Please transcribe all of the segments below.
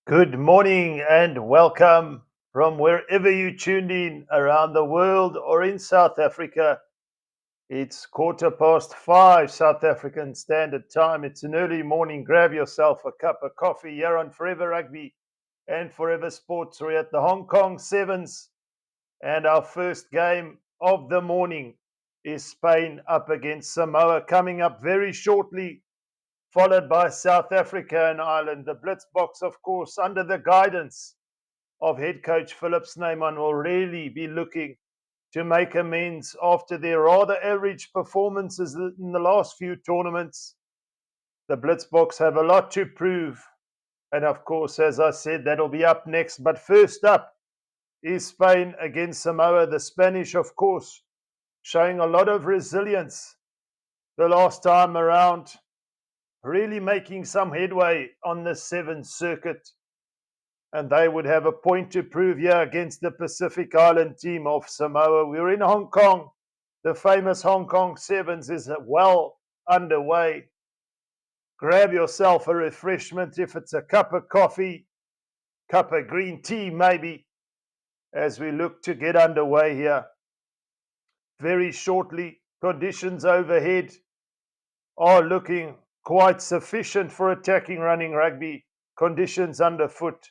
Good morning and welcome from wherever you tuned in around the world or in South Africa. It's 5:15 South African Standard Time. It's an early morning. Grab yourself a cup of coffee here on Forever Rugby and Forever Sports. We're at the Hong Kong Sevens, and our first game of the morning is Spain up against Samoa, coming up very shortly, followed by South Africa and Ireland. The Blitzboks, of course, under the guidance of head coach Philip Snyman, will really be looking to make amends after their rather average performances in the last few tournaments. The Blitzboks have a lot to prove. And of course, as I said, that'll be up next. But first up is Spain against Samoa. The Spanish, of course, showing a lot of resilience the last time around, really making some headway on the Sevens circuit. And they would have a point to prove here against the Pacific Island team of Samoa. We're in Hong Kong. The famous Hong Kong Sevens is well underway. Grab yourself a refreshment, if it's a cup of coffee, cup of green tea maybe, as we look to get underway here. Very shortly, conditions overhead are looking quite sufficient for attacking running rugby. Conditions underfoot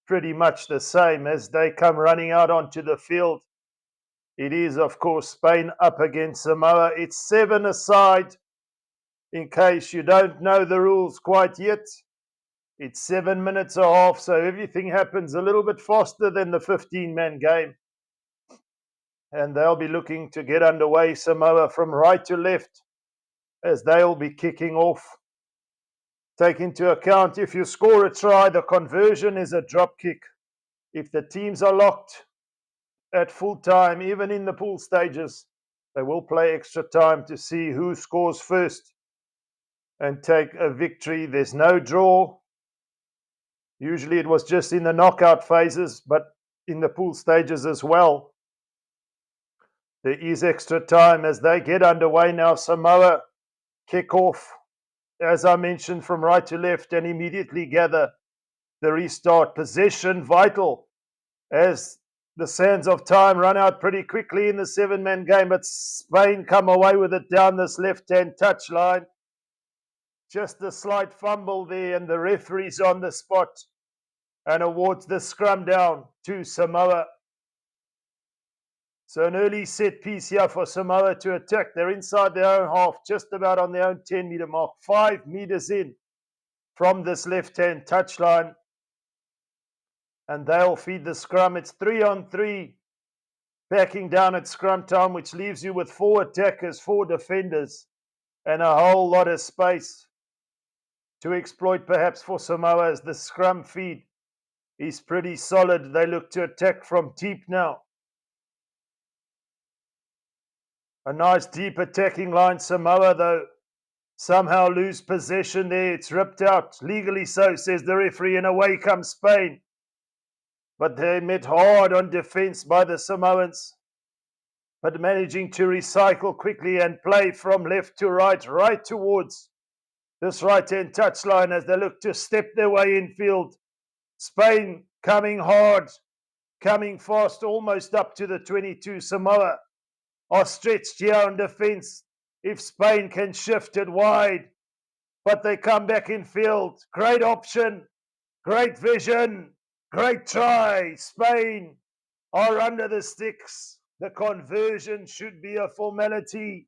pretty much the same as they come running out onto the field. It is, of course, Spain up against Samoa. It's 7-a-side. In case you don't know the rules quite yet, it's 7 minutes a half, so everything happens a little bit faster than the 15-man game. And they'll be looking to get underway, Samoa, from right to left, as they'll be kicking off. Take into account, if you score a try, the conversion is a drop kick. If the teams are locked at full time, even in the pool stages, they will play extra time to see who scores first and take a victory. There's no draw. Usually it was just in the knockout phases, but in the pool stages as well. There is extra time as they get underway now. Samoa kick off, as I mentioned, from right to left, and immediately gather the restart. Possession vital as the sands of time run out pretty quickly in the 7-man game, but Spain come away with it down this left-hand touchline. Just a slight fumble there, and the referee's on the spot and awards the scrum down to Samoa. So an early set piece here for Samoa to attack. They're inside their own half, just about on their own 10-meter mark, 5 meters in from this left-hand touchline. And they'll feed the scrum. It's 3-on-3, backing down at scrum time, which leaves you with 4 attackers, 4 defenders, and a whole lot of space to exploit perhaps for Samoa, as the scrum feed is pretty solid. They look to attack from deep now. A nice deep attacking line. Samoa, though, somehow lose possession there. It's ripped out. Legally so, says the referee, and away comes Spain. But they met hard on defense by the Samoans, but managing to recycle quickly and play from left to right, right towards this right-hand touchline as they look to step their way infield. Spain coming hard, coming fast, almost up to the 22. Samoa are stretched here on defense. If Spain can shift it wide, but they come back in field. Great option, great vision, great try. Spain are under the sticks. The conversion should be a formality.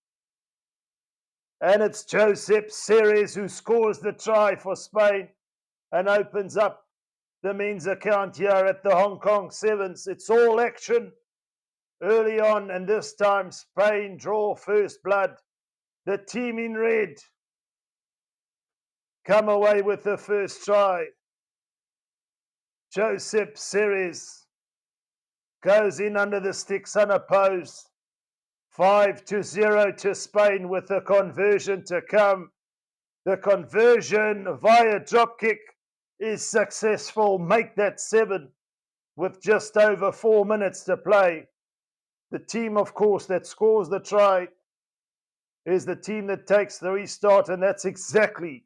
And it's Josep Ceres who scores the try for Spain and opens up the men's account here at the Hong Kong Sevens. It's all action early on, and this time Spain draw first blood. The team in red come away with the first try. Josep Ceres goes in under the sticks unopposed. 5-0 to Spain with the conversion to come. The conversion via dropkick is successful. Make that 7 with just over 4 minutes to play. The team, of course, that scores the try is the team that takes the restart, and that's exactly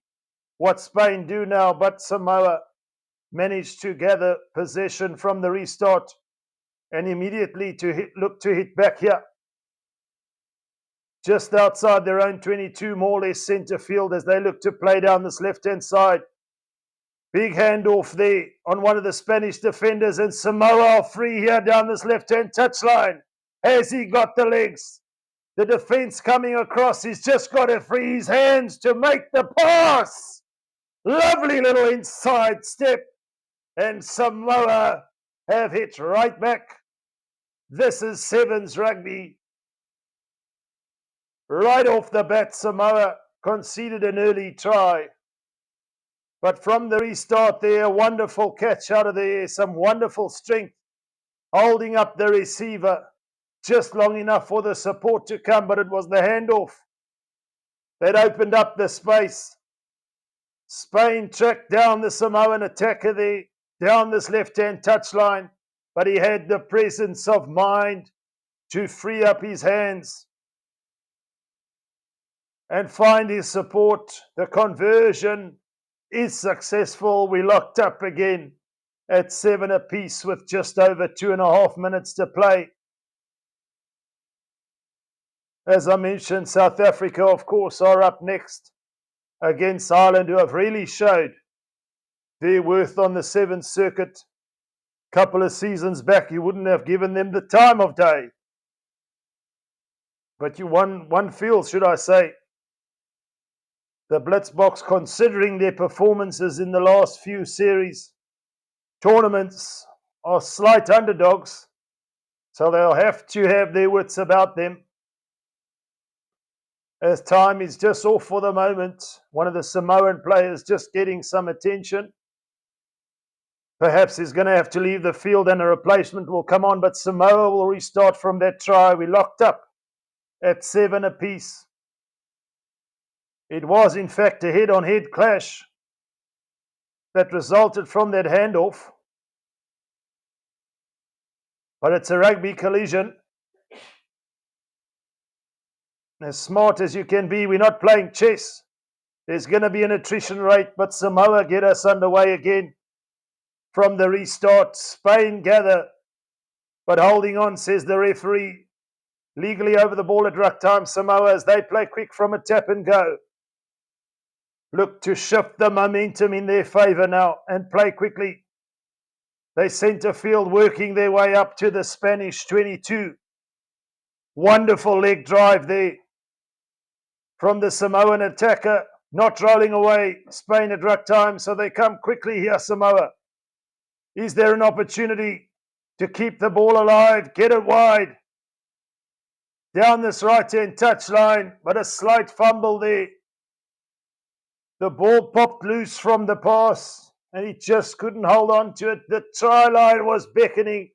what Spain do now. But Samoa managed to gather possession from the restart and immediately to look to hit back here. Just outside their own 22, more or less centre field as they look to play down this left-hand side. Big handoff there on one of the Spanish defenders, and Samoa are free here down this left-hand touchline. Has he got the legs? The defence coming across. He's just got to free his hands to make the pass. Lovely little inside step. And Samoa have hit right back. This is Sevens rugby. Right off the bat, Samoa conceded an early try. But from the restart there, a wonderful catch out of the air, some wonderful strength, holding up the receiver just long enough for the support to come, but it was the handoff that opened up the space. Spain tracked down the Samoan attacker there, down this left-hand touchline, but he had the presence of mind to free up his hands and find his support. The conversion is successful. We locked up again at 7 apiece with just over 2.5 minutes to play. As I mentioned, South Africa, of course, are up next against Ireland, who have really showed their worth on the Sevens circuit. A couple of seasons back, you wouldn't have given them the time of day. But one feels, should I say, the Blitzboks, considering their performances in the last few series tournaments, are slight underdogs, so they'll have to have their wits about them. As time is just off for the moment, one of the Samoan players just getting some attention. Perhaps he's going to have to leave the field and a replacement will come on, but Samoa will restart from that try. We locked up at 7 apiece. It was, in fact, a head-on-head clash that resulted from that handoff. But it's a rugby collision. As smart as you can be, we're not playing chess. There's going to be an attrition rate, but Samoa get us underway again. From the restart, Spain gather, but holding on, says the referee. Legally over the ball at ruck time, Samoa, as they play quick from a tap and go. Look to shift the momentum in their favour now and play quickly. They centre field, working their way up to the Spanish 22. Wonderful leg drive there from the Samoan attacker, not rolling away. Spain at ruck time, so they come quickly here, Samoa. Is there an opportunity to keep the ball alive, get it wide? Down this right-hand touchline, but a slight fumble there. The ball popped loose from the pass, and he just couldn't hold on to it. The try line was beckoning.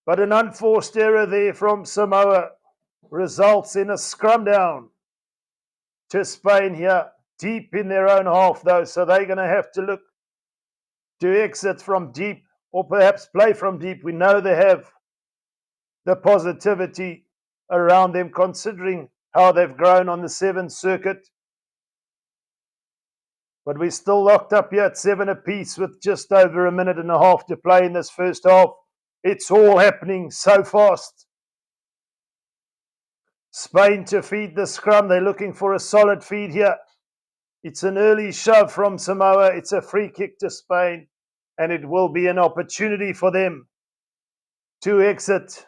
But an unforced error there from Samoa results in a scrum down to Spain here, deep in their own half though, so they're going to have to look to exit from deep or perhaps play from deep. We know they have the positivity around them considering how they've grown on the Sevens circuit. But we're still locked up here at 7 apiece with just over 1.5 minutes to play in this first half. It's all happening so fast. Spain to feed the scrum. They're looking for a solid feed here. It's an early shove from Samoa. It's a free kick to Spain, and it will be an opportunity for them to exit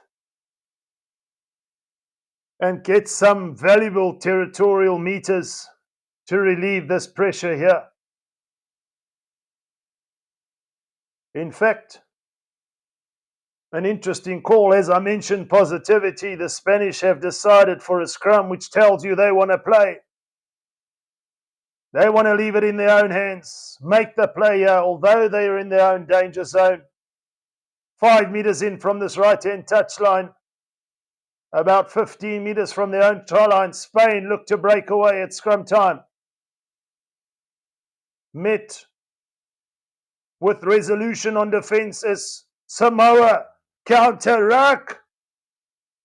and get some valuable territorial meters to relieve this pressure here. In fact, an interesting call. As I mentioned, positivity. The Spanish have decided for a scrum, which tells you they want to play. They want to leave it in their own hands, make the play here, although they are in their own danger zone. 5 meters in from this right-hand touchline, about 15 meters from their own try line. Spain look to break away at scrum time. Met with resolution on defence as Samoa counter-ruck.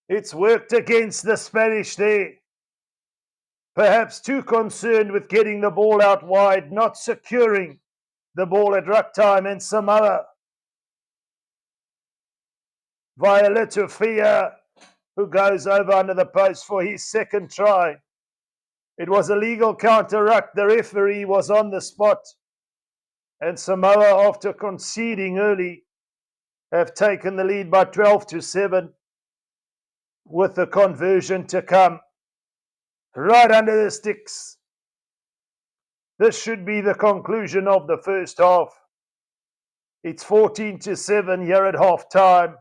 It's worked against the Spanish there. Perhaps too concerned with getting the ball out wide, not securing the ball at ruck time, and Samoa via Letufia, who goes over under the post for his second try. It was a legal counter ruck. The referee was on the spot. And Samoa, after conceding early, have taken the lead by 12-7 with the conversion to come. Right under the sticks. This should be the conclusion of the first half. It's 14-7 here at half time.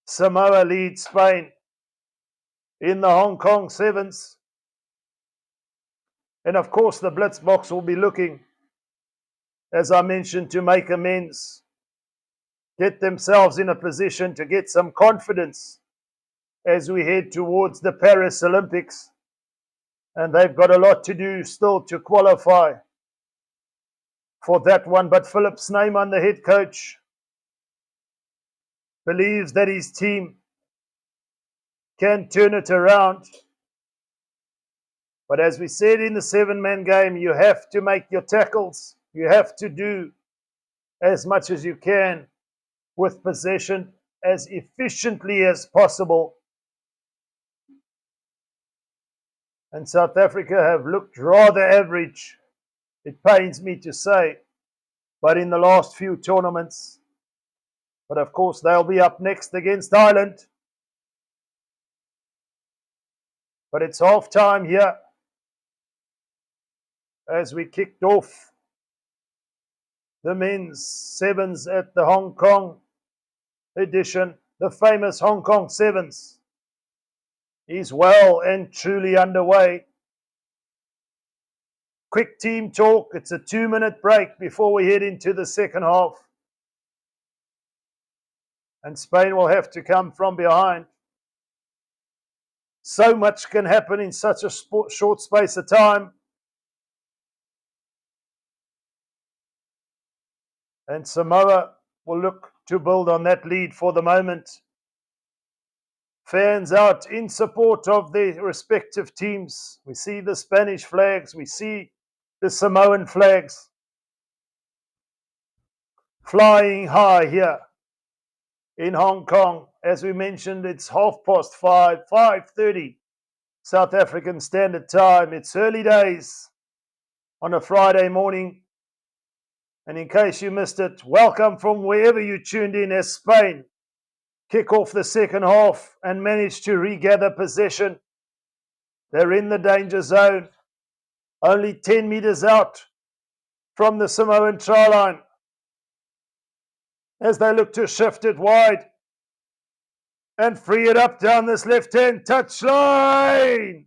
Samoa leads Spain in the Hong Kong Sevens. And of course, the Blitzboks will be looking, as I mentioned, to make amends, get themselves in a position to get some confidence as we head towards the Paris Olympics. And they've got a lot to do still to qualify for that one. But Philip Snyman, the head coach, believes that his team can turn it around. But as we said in the seven-man game, you have to make your tackles. You have to do as much as you can with possession as efficiently as possible. And South Africa have looked rather average, it pains me to say, but in the last few tournaments. But of course, they'll be up next against Ireland. But it's half time here as we kicked off the men's sevens at the Hong Kong edition. The famous Hong Kong Sevens is well and truly underway. Quick team talk. It's a 2-minute break before we head into the second half. And Spain will have to come from behind. So much can happen in such a short space of time. And Samoa will look to build on that lead for the moment. Fans out in support of their respective teams. We see the Spanish flags. We see the Samoan flags flying high here in Hong Kong. As we mentioned, it's 5:30, 5:30 South African Standard Time. It's early days on a Friday morning. And in case you missed it, welcome from wherever you tuned in as Spain kick off the second half and manage to regather possession. They're in the danger zone, only 10 meters out from the Samoan try line as they look to shift it wide and free it up down this left-hand touchline.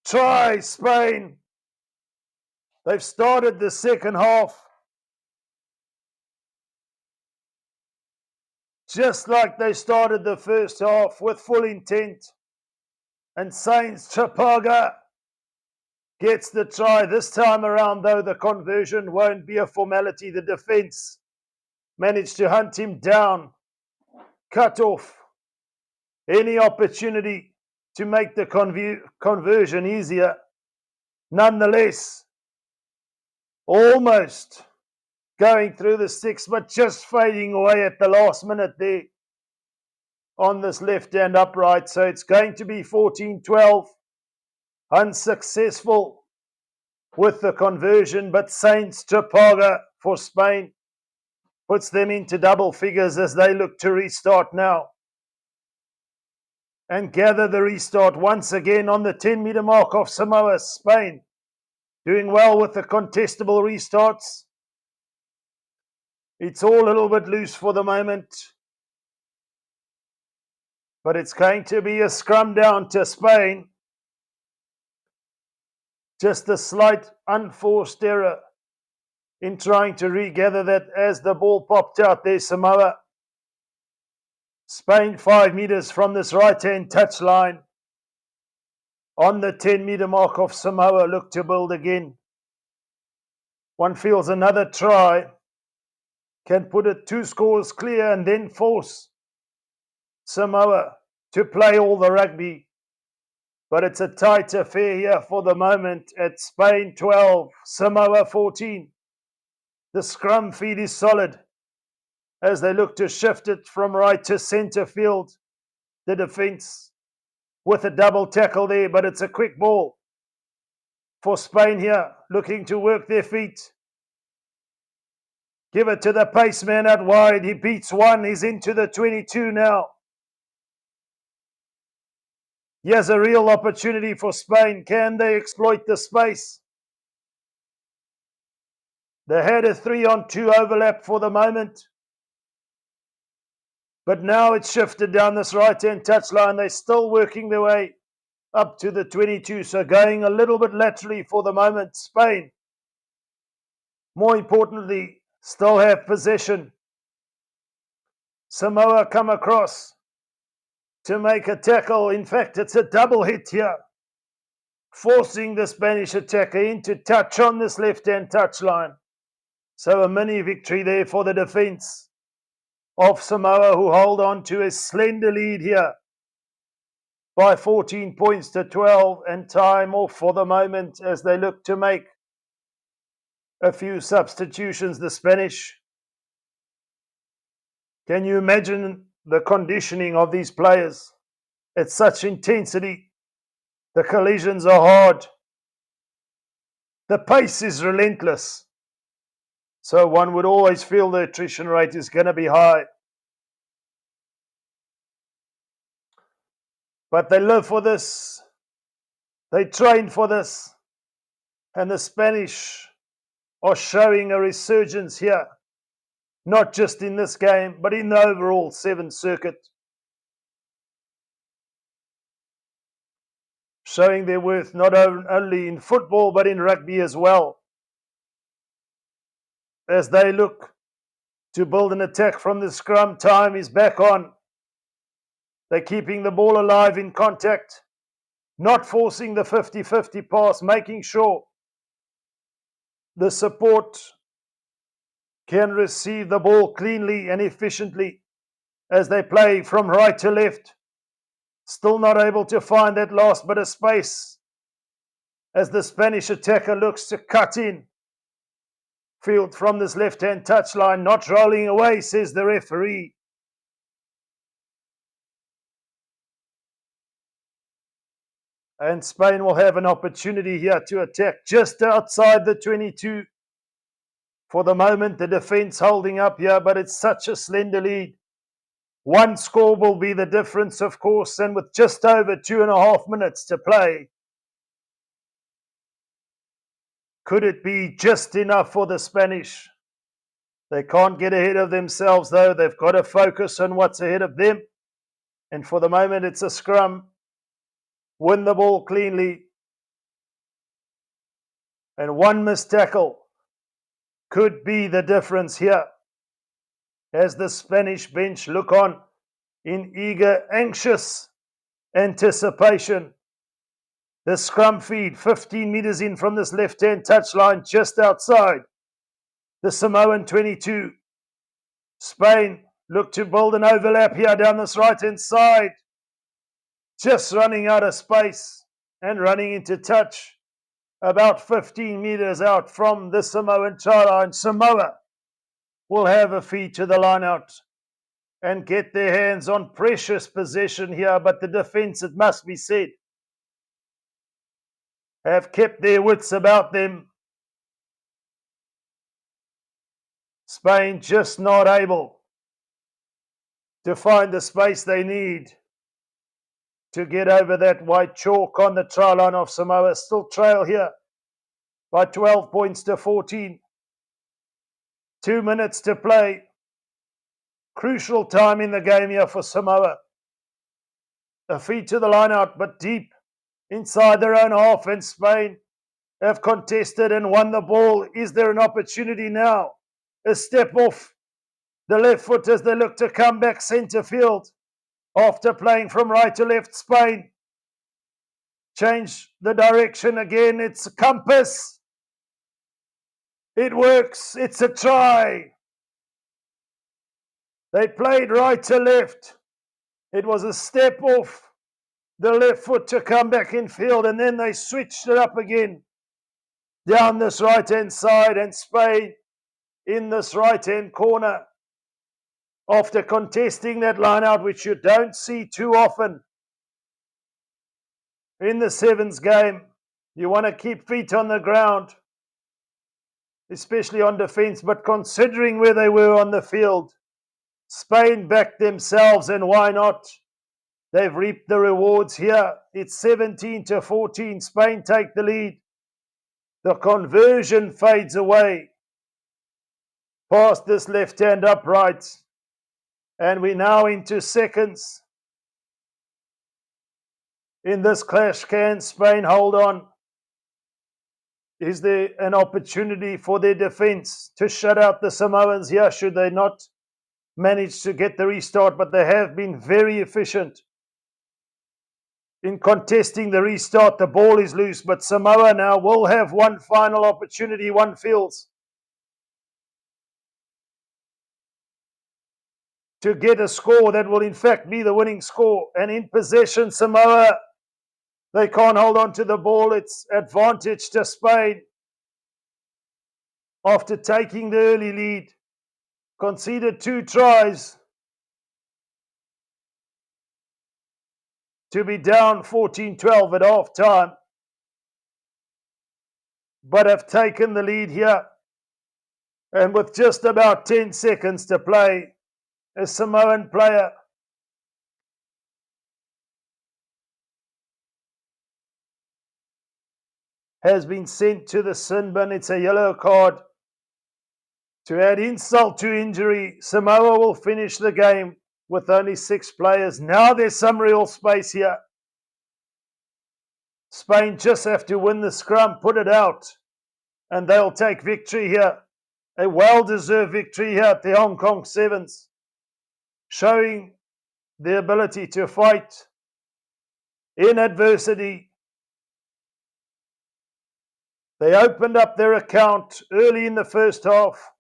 Try Spain. They've started the second half just like they started the first half, with full intent. And Saints Chapaga gets the try. This time around, though, the conversion won't be a formality. The defense managed to hunt him down, cut off any opportunity to make the conversion easier. Nonetheless, almost going through the sticks, but just fading away at the last minute there on this left-hand upright. So it's going to be 14-12. Unsuccessful with the conversion, but Saints Chapaga for Spain puts them into double figures as they look to restart now and gather the restart once again on the 10-meter mark of Samoa. Spain doing well with the contestable restarts. It's all a little bit loose for the moment, but it's going to be a scrum down to Spain. Just a slight unforced error in trying to regather that as the ball popped out there, Samoa. Spain 5 meters from this right-hand touchline. On the 10-meter mark of Samoa, look to build again. One feels another try can put it 2 scores clear and then force Samoa to play all the rugby. But it's a tight affair here for the moment at Spain 12, Samoa 14. The scrum feed is solid as they look to shift it from right to centre field. The defence with a double tackle there, but it's a quick ball for Spain here, looking to work their feet. Give it to the pace man out wide. He beats one. He's into the 22 now. Here's a real opportunity for Spain. Can they exploit the space? They had a 3-on-2 overlap for the moment. But now it's shifted down this right-hand touchline. They're still working their way up to the 22. So going a little bit laterally for the moment. Spain, more importantly, still have possession. Samoa come across to make a tackle. In fact, it's a double hit here, forcing the Spanish attacker into touch on this left-hand touchline. So a mini victory there for the defence of Samoa, who hold on to a slender lead here by 14 points to 12, and time off for the moment as they look to make a few substitutions, the Spanish. Can you imagine the conditioning of these players? It's such intensity. The collisions are hard. The pace is relentless. So one would always feel the attrition rate is going to be high. But they live for this. They train for this. And the Spanish are showing a resurgence here. Not just in this game, but in the overall Sevens circuit. Showing their worth not only in football, but in rugby as well. As they look to build an attack from the scrum, time is back on. They're keeping the ball alive in contact, not forcing the 50-50 pass, making sure the support can receive the ball cleanly and efficiently as they play from right to left. Still not able to find that last bit of space as the Spanish attacker looks to cut in field from this left-hand touchline. Not rolling away, says the referee. And Spain will have an opportunity here to attack just outside the 22. For the moment, the defence holding up here, but it's such a slender lead. One score will be the difference, of course, and with just over 2.5 minutes to play, could it be just enough for the Spanish? They can't get ahead of themselves, though. They've got to focus on what's ahead of them. And for the moment, it's a scrum. Win the ball cleanly. And one missed tackle could be the difference here. As the Spanish bench look on in eager, anxious anticipation. The scrum feed 15 meters in from this left-hand touchline just outside the Samoan 22. Spain look to build an overlap here down this right-hand side. Just running out of space and running into touch about 15 meters out from the Samoan try line. Samoa will have a feed to the line out and get their hands on precious possession here, but the defence, it must be said, have kept their wits about them. Spain just not able to find the space they need to get over that white chalk on the try line of Samoa. Still trail here by 12 points to 14. 2 minutes to play. Crucial time in the game here for Samoa. A feed to the line out, but deep inside their own half, and Spain have contested and won the ball. Is there an opportunity now? A step off the left foot as they look to come back centre field. After playing from right to left, Spain change the direction again. It's a compass. It works. It's a try. They played right to left. It was a step off the left foot to come back in field, and then they switched it up again down this right-hand side, and Spain in this right-hand corner after contesting that line out, which you don't see too often in the sevens game. You want to keep feet on the ground, especially on defense, but considering where they were on the field, Spain backed themselves, and why not? They've reaped the rewards here. It's 17-14. Spain take the lead. The conversion fades away past this left-hand upright, and we're now into seconds. In this clash, can Spain hold on? Is there an opportunity for their defense to shut out the Samoans here, should they not manage to get the restart? But they have been very efficient in contesting the restart. The ball is loose, but Samoa now will have one final opportunity, one feels, to get a score that will in fact be the winning score. And in possession, Samoa, they can't hold on to the ball. It's advantage to Spain after taking the early lead. Conceded 2 tries to be down 14-12 at half time, but have taken the lead here. And with just about 10 seconds to play, a Samoan player has been sent to the sin bin. It's a yellow card. To add insult to injury, Samoa will finish the game with only 6 players. Now there's some real space here. Spain just have to win the scrum, put it out, and they'll take victory here. A well-deserved victory here at the Hong Kong Sevens, showing the ability to fight in adversity. They opened up their account early in the first half.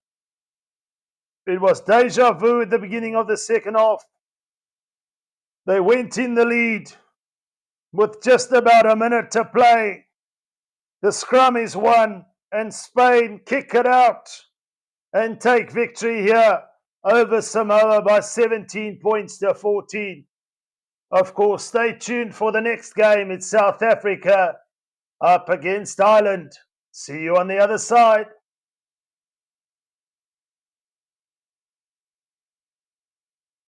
It was deja vu at the beginning of the second half. They went in the lead with just about a minute to play. The scrum is won, and Spain kick it out and take victory here over Samoa by 17 points to 14. Of course, stay tuned for the next game. It's South Africa up against Ireland. See you on the other side.